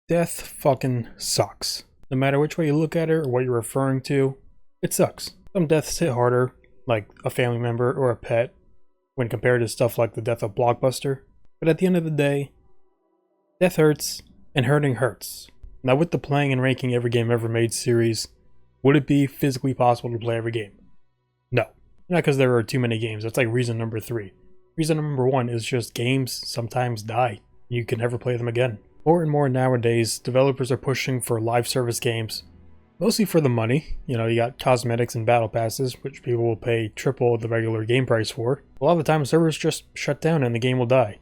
Death fucking sucks. No matter which way you look at it or what you're referring to, it sucks. Some deaths hit harder, like a family member or a pet, when compared to stuff like the death of Blockbuster. But at the end of the day, death hurts, and hurting hurts. Now with the playing and ranking every game ever made series, would it be physically possible to play every game? No. Not because there are too many games, that's like reason number 3. Reason number 1 is just games sometimes die. You can never play them again. More and more nowadays, developers are pushing for live service games, mostly for the money. You know, you got cosmetics and battle passes, which people will pay triple the regular game price for. A lot of the time, servers just shut down and the game will die.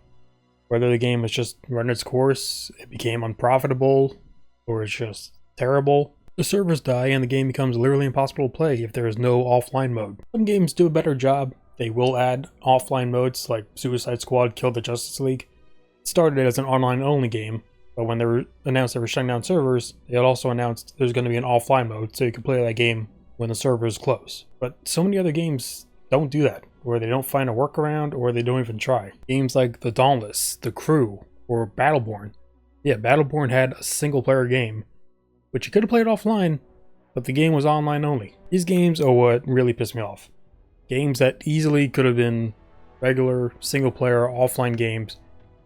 Whether the game has just run its course, it became unprofitable, or it's just terrible, the servers die and the game becomes literally impossible to play if there is no offline mode. Some games do a better job. They will add offline modes like Suicide Squad Kill the Justice League. It started as an online-only game, but when they announced they were shutting down servers, they had also announced there's going to be an offline mode so you can play that game when the servers close. But so many other games don't do that, or they don't find a workaround, or they don't even try. Games like The Dauntless, The Crew, or Battleborn. Yeah, Battleborn had a single-player game, which you could have played offline, but the game was online only. These games are what really pissed me off. Games that easily could have been regular single-player offline games,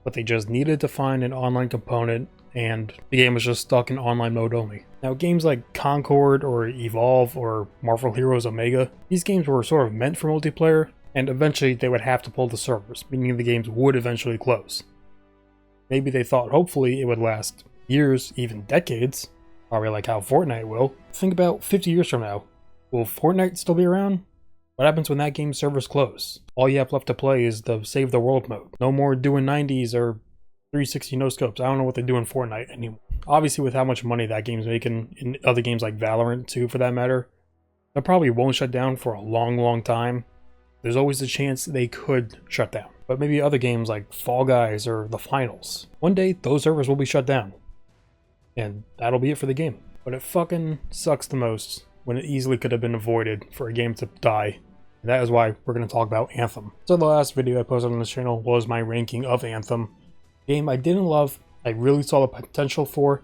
but they just needed to find an online component, and the game was just stuck in online mode only. Now, games like Concord or Evolve or Marvel Heroes Omega, these games were sort of meant for multiplayer, and eventually they would have to pull the servers, meaning the games would eventually close. Maybe they thought hopefully it would last years, even decades, probably like how Fortnite will. Think about 50 years from now. Will Fortnite still be around? What happens when that game's servers close? All you have left to play is the Save the World mode. No more doing 90s or 360 no scopes. I don't know what they do in Fortnite anymore. Obviously, with how much money that game's making, in other games like Valorant too for that matter, that probably won't shut down for a long time. There's always a chance they could shut down. But maybe other games like Fall Guys or The Finals. One day, those servers will be shut down. And that'll be it for the game. But it fucking sucks the most when it easily could have been avoided for a game to die. And that is why we're going to talk about Anthem. So the last video I posted on this channel was my ranking of Anthem. A game I didn't love, I really saw the potential for,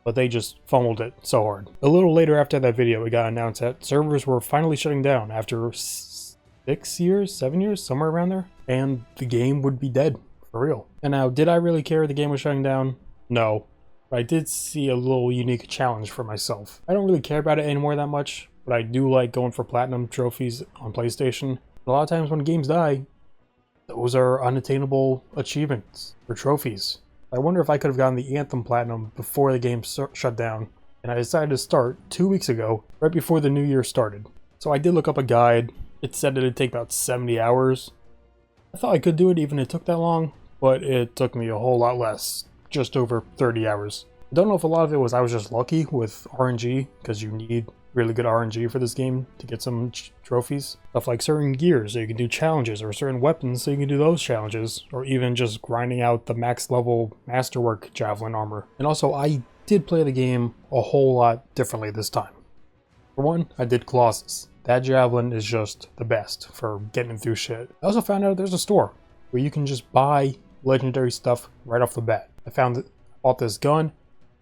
but they just fumbled it so hard. A little later after that video, it got announced that servers were finally shutting down after 6 years, 7 years, somewhere around there, and the game would be dead, for real. And now, did I really care the game was shutting down? No. But I did see a little unique challenge for myself. I don't really care about it anymore that much, but I do like going for platinum trophies on PlayStation. A lot of times when games die, those are unattainable achievements or trophies. I wonder if I could have gotten the Anthem Platinum before the game shut down, and I decided to start 2 weeks ago, right before the new year started. So I did look up a guide. It said it'd take about 70 hours. I thought I could do it even if it took that long, but it took me a whole lot less, just over 30 hours. I don't know if a lot of it was I was just lucky with RNG, because you need really good RNG for this game to get some trophies. Stuff like certain gears so you can do challenges, or certain weapons so you can do those challenges, or even just grinding out the max level Masterwork Javelin armor. And also, I did play the game a whole lot differently this time. For one, I did Colossus. That Javelin is just the best for getting through shit. I also found out there's a store where you can just buy legendary stuff right off the bat. I bought this gun,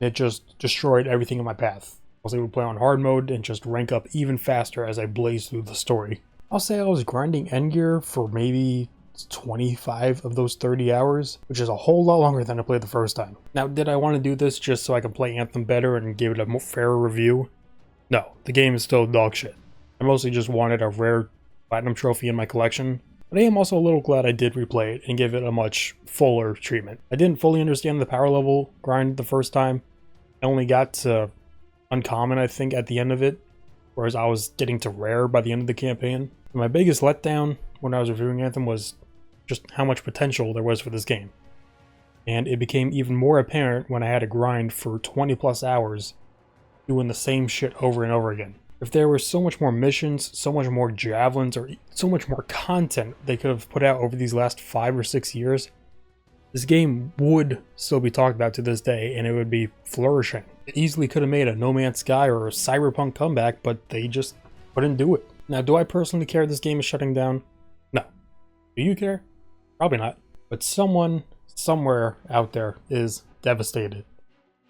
and it just destroyed everything in my path. I was able to play on hard mode and just rank up even faster as I blazed through the story. I'll say I was grinding end gear for maybe 25 of those 30 hours, which is a whole lot longer than I played the first time. Now, did I want to do this just so I can play Anthem better and give it a more fairer review? No, the game is still dog shit. I mostly just wanted a rare platinum trophy in my collection, but I am also a little glad I did replay it and give it a much fuller treatment. I didn't fully understand the power level grind the first time. I only got to uncommon, I think, at the end of it, whereas I was getting to rare by the end of the campaign. And my biggest letdown when I was reviewing Anthem was just how much potential there was for this game. And it became even more apparent when I had to grind for 20 plus hours doing the same shit over and over again. If there were so much more missions, so much more javelins, or so much more content they could have put out over these last 5 or 6 years, this game would still be talked about to this day, and it would be flourishing. It easily could have made a No Man's Sky or a Cyberpunk comeback, but they just couldn't do it. Now, do I personally care this game is shutting down? No. Do you care? Probably not. But someone, somewhere out there, is devastated.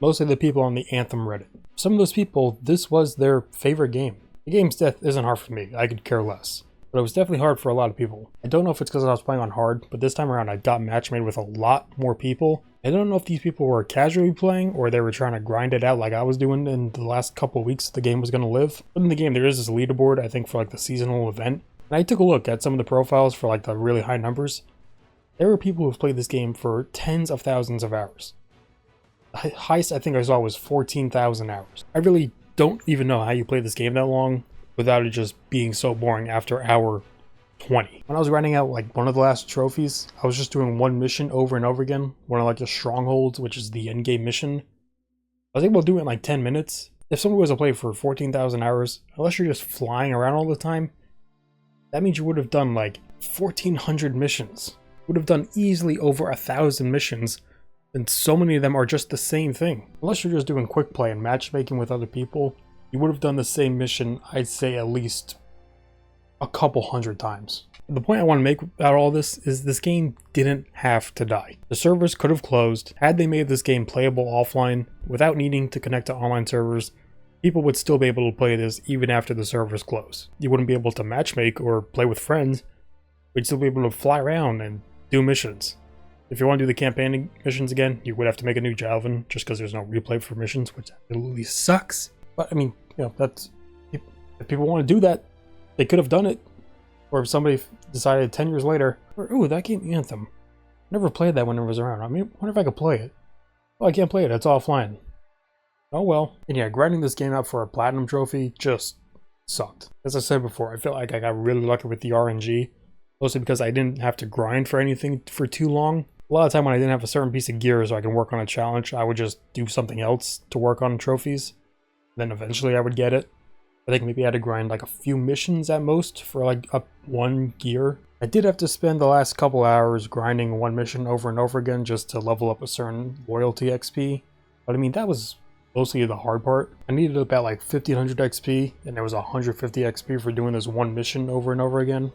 mostly the people on the Anthem Reddit. Some of those people, this was their favorite game. The game's death isn't hard for me, I could care less. But it was definitely hard for a lot of people. I don't know if it's because I was playing on hard, but this time around I got match made with a lot more people. I don't know if these people were casually playing or they were trying to grind it out like I was doing in the last couple of weeks the game was going to live. But in the game there is this leaderboard, I think for like the seasonal event. And I took a look at some of the profiles for like the really high numbers. There were people who've played this game for tens of thousands of hours. The highest I think I saw was 14,000 hours. I really don't even know how you play this game that long without it just being so boring after hour 20. When I was grinding out like one of the last trophies, I was just doing one mission over and over again, one of like the strongholds, which is the end game mission. I was able to do it in like 10 minutes. If someone was to play for 14,000 hours, unless you're just flying around all the time, that means you would have done like 1,400 missions. You would have done easily over 1,000 missions, and so many of them are just the same thing. Unless you're just doing quick play and matchmaking with other people, you would have done the same mission, I'd say at least a couple hundred times. The point I want to make about all this is this game didn't have to die. The servers could have closed. Had they made this game playable offline without needing to connect to online servers, people would still be able to play this even after the servers close. You wouldn't be able to matchmake or play with friends, but you'd still be able to fly around and do missions. If you want to do the campaign missions again, you would have to make a new Javelin just because there's no replay for missions, which absolutely sucks. But I mean, you know, that's if people want to do that, they could have done it. Or if somebody decided 10 years later, ooh, that game Anthem. Never played that when it was around. I mean, I wonder if I could play it. Oh, I can't play it. It's offline. Oh well. And yeah, grinding this game out for a platinum trophy just sucked. As I said before, I felt like I got really lucky with the RNG. Mostly because I didn't have to grind for anything for too long. A lot of the time when I didn't have a certain piece of gear so I can work on a challenge, I would just do something else to work on trophies. Then eventually I would get it. I think maybe I had to grind like a few missions at most for like up one gear. I did have to spend the last couple hours grinding one mission over and over again just to level up a certain loyalty XP. But I mean, that was mostly the hard part. I needed about like 1500 XP and there was 150 XP for doing this one mission over and over again.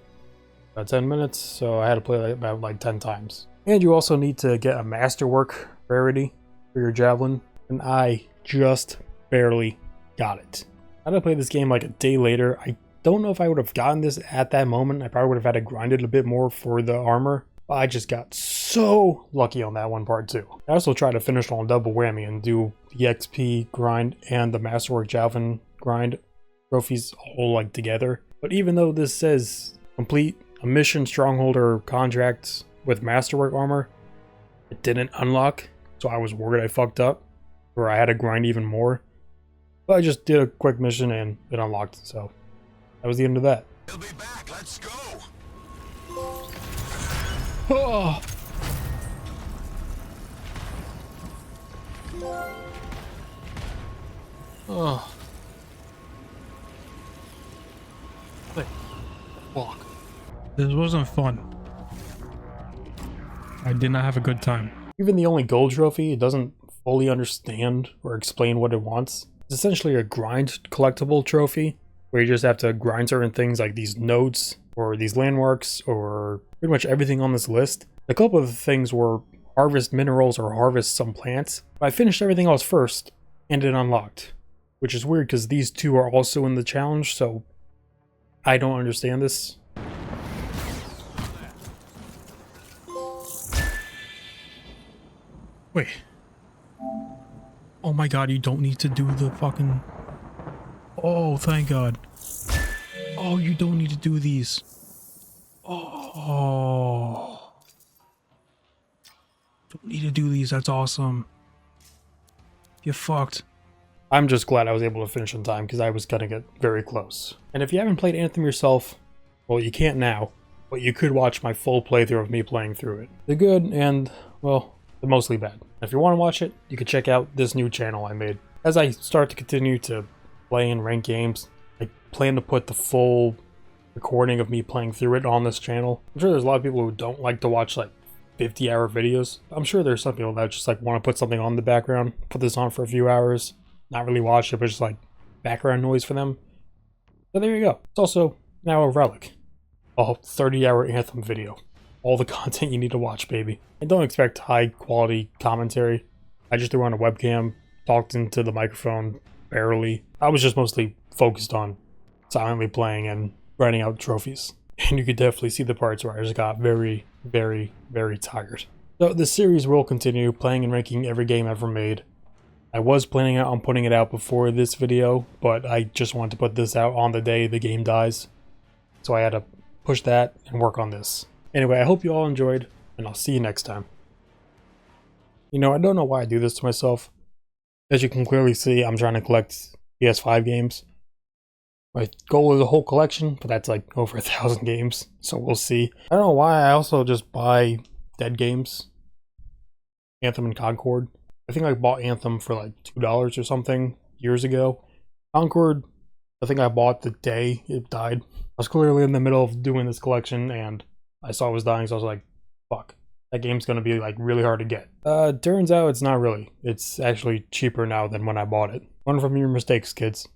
About 10 minutes, so I had to play about like 10 times. And you also need to get a masterwork rarity for your Javelin, and I just barely got it. I had to play this game like a day later. I don't know if I would have gotten this at that moment. I probably would have had to grind it a bit more for the armor. But I just got so lucky on that one part too. I also tried to finish on a double whammy and do the XP grind and the Masterwork Javelin grind trophies all like together. But even though this says complete a mission, stronghold, or contract with Masterwork armor, it didn't unlock. So I was worried I fucked up, or I had to grind even more. But I just did a quick mission and it unlocked, so that was the end of that. He'll be back. Let's go. Oh. Oh. Wait. Walk. This wasn't fun. I did not have a good time. Even the only gold trophy, it doesn't fully understand or explain what it wants. It's essentially a grind collectible trophy where you just have to grind certain things like these nodes or these landmarks or pretty much everything on this list. A couple of the things were harvest minerals or harvest some plants. But I finished everything else first and it unlocked, which is weird because these two are also in the challenge, so I don't understand this. Wait. Oh my god, you don't need to do the fucking... Oh, thank god. Oh, you don't need to do these. Oh. Don't need to do these, that's awesome. You're fucked. I'm just glad I was able to finish in time because I was gonna get very close. And if you haven't played Anthem yourself, well, you can't now, but you could watch my full playthrough of me playing through it. The good and, well, the mostly bad. If you want to watch it, you can check out this new channel I made. As I start to continue to play and rank games, I plan to put the full recording of me playing through it on this channel. I'm sure there's a lot of people who don't like to watch like 50-hour videos. I'm sure there's some people that just like want to put something on the background, put this on for a few hours, not really watch it, but just like background noise for them. So there you go. It's also now a relic. A 30-hour Anthem video. All the content you need to watch, baby. And don't expect high quality commentary. I just threw on a webcam talked into the microphone barely. I was just mostly focused on silently playing and writing out trophies. And you could definitely see the parts where I just got very, very, very tired. So this series will continue, playing and ranking every game ever made. I was planning on putting it out before this video, but I just wanted to put this out on the day the game dies. So I had to push that and work on this. Anyway, I hope you all enjoyed, and I'll see you next time. You know, I don't know why I do this to myself. As you can clearly see, I'm trying to collect PS5 games. My goal is a whole collection, but that's like over 1,000 games, so we'll see. I don't know why I also just buy dead games. Anthem and Concord. I think I bought Anthem for like $2 or something years ago. Concord, I think I bought the day it died. I was clearly in the middle of doing this collection and I saw it was dying, so I was like, fuck. That game's gonna be like really hard to get. Turns out it's not really. It's actually cheaper now than when I bought it. Learn from your mistakes, kids.